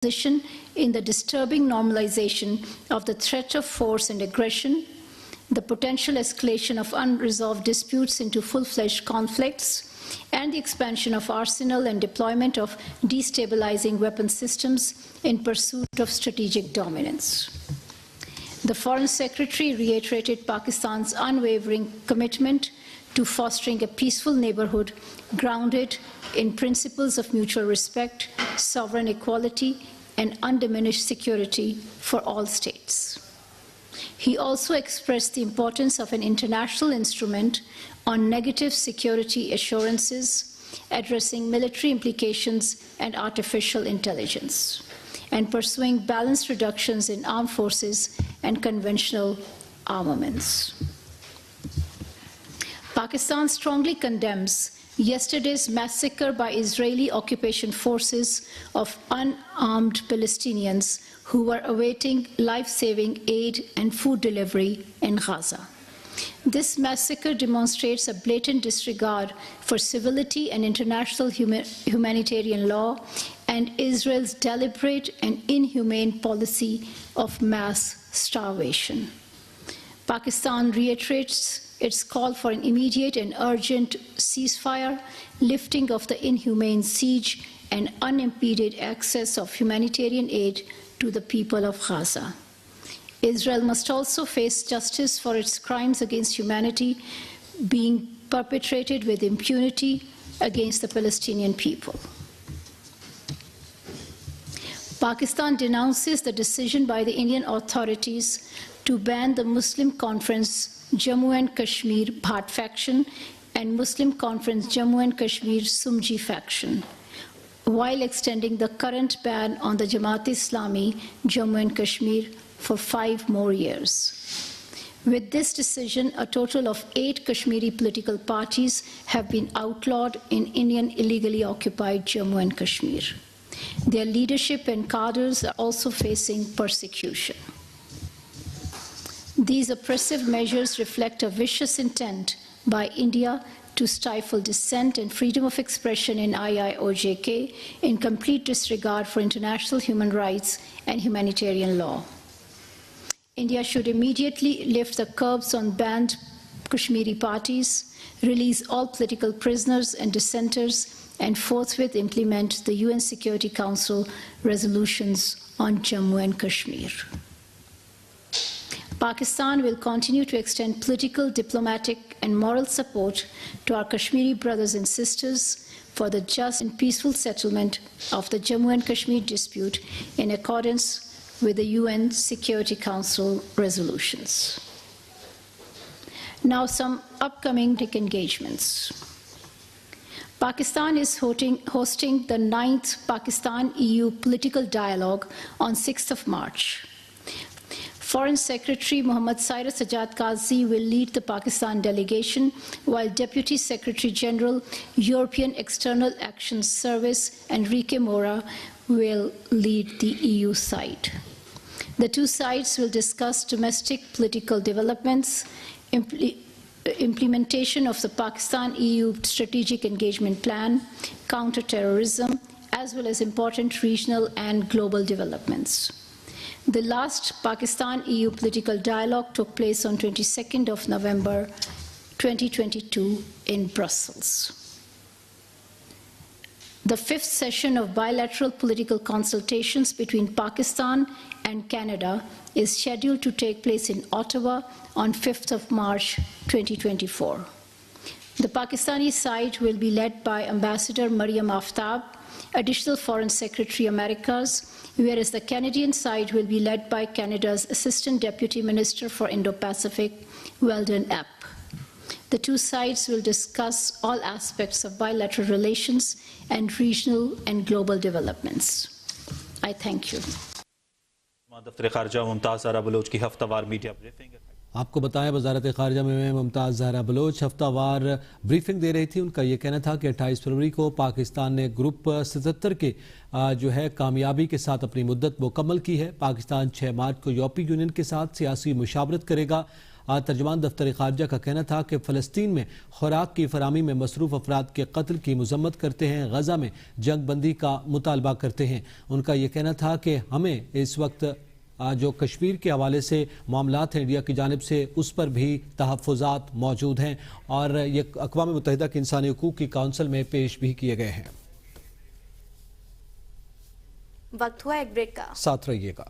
position in the disturbing normalization of the threat of force and aggression, the potential escalation of unresolved disputes into full-fledged conflicts, and the expansion of arsenal and deployment of destabilizing weapon systems in pursuit of strategic dominance. The Foreign Secretary reiterated Pakistan's unwavering commitment to fostering a peaceful neighborhood grounded in principles of mutual respect, sovereign equality, and undiminished security for all states. He also expressed the importance of an international instrument on negative security assurances, addressing military implications and artificial intelligence, and pursuing balanced reductions in armed forces and conventional armaments. Pakistan strongly condemns yesterday's massacre by Israeli occupation forces of unarmed Palestinians who were awaiting life-saving aid and food delivery in Gaza. This massacre demonstrates a blatant disregard for civility and international humanitarian law and Israel's deliberate and inhumane policy of mass starvation. Pakistan reiterates its call for an immediate and urgent ceasefire, lifting of the inhumane siege, and unimpeded access of humanitarian aid to the people of Gaza. Israel must also face justice for its crimes against humanity being perpetrated with impunity against the Palestinian people. Pakistan denounces the decision by the Indian authorities to ban the Muslim Conference Jammu and Kashmir Bhat faction and Muslim Conference Jammu and Kashmir Sumji faction, while extending the current ban on the Jamaat-e-Islami Jammu and Kashmir for 5 more years. With this decision, a total of 8 Kashmiri political parties have been outlawed in Indian illegally occupied Jammu and Kashmir. Their leadership and cadres are also facing persecution. These oppressive measures reflect a vicious intent by India to stifle dissent and freedom of expression in IIOJK in complete disregard for international human rights and humanitarian law. India should immediately lift the curbs on banned Kashmiri parties, release all political prisoners and dissenters, and forthwith implement the UN Security Council resolutions on Jammu and Kashmir. Pakistan will continue to extend political, diplomatic, and moral support to our Kashmiri brothers and sisters for the just and peaceful settlement of the Jammu and Kashmir dispute in accordance with the UN Security Council resolutions. Now, some upcoming engagements. Pakistan is hosting the 9th Pakistan-EU Political Dialogue on 6th of March. Foreign Secretary Mohammad Cyrus Sajjad Qazi will lead the Pakistan delegation, while Deputy Secretary General, European External Action Service, Enrique Mora, will lead the EU side. The two sides will discuss domestic political developments, implementation of the Pakistan-EU Strategic Engagement Plan, counter-terrorism, as well as important regional and global developments. The last Pakistan-EU political dialogue took place on 22nd of November 2022 in Brussels. The 5th session of bilateral political consultations between Pakistan and Canada is scheduled to take place in Ottawa on 5th of March 2024. The Pakistani side will be led by Ambassador Maryam Aftab, Additional Foreign Secretary Americas, whereas the Canadian side will be led by Canada's Assistant Deputy Minister for Indo-Pacific, Weldon Epp. The two sides will discuss all aspects of bilateral relations and regional and global developments. I thank you. دفتر خارجہ ممتاز زہرا بلوچ کی ہفتہ وار media briefing. آپ کو بتائیں وزارت خارجہ میں ممتاز زہرا بلوچ ہفتہ وار بریفنگ دے رہی تھی. ان کا یہ کہنا تھا کہ 28 فروری کو پاکستان نے گروپ 77 کے جو ہے کامیابی کے ساتھ اپنی مدت مکمل کی ہے. پاکستان 6 مارچ کو یورپی یونین کے ساتھ سیاسی مشاورت کرے گا. ترجمان دفتر خارجہ کا کہنا تھا کہ فلسطین میں خوراک کی فراہمی میں مصروف افراد کے قتل کی مذمت کرتے ہیں، غزہ میں جنگ بندی کا مطالبہ کرتے ہیں۔ ان کا یہ کہنا تھا کہ ہمیں اس وقت جو کشمیر کے حوالے سے معاملات ہیں انڈیا کی جانب سے اس پر بھی تحفظات موجود ہیں اور یہ اقوام متحدہ کے انسانی حقوق کی کونسل میں پیش بھی کیے گئے ہیں۔ وقت ہوا ایک بریک کا، ساتھ رہیے گا۔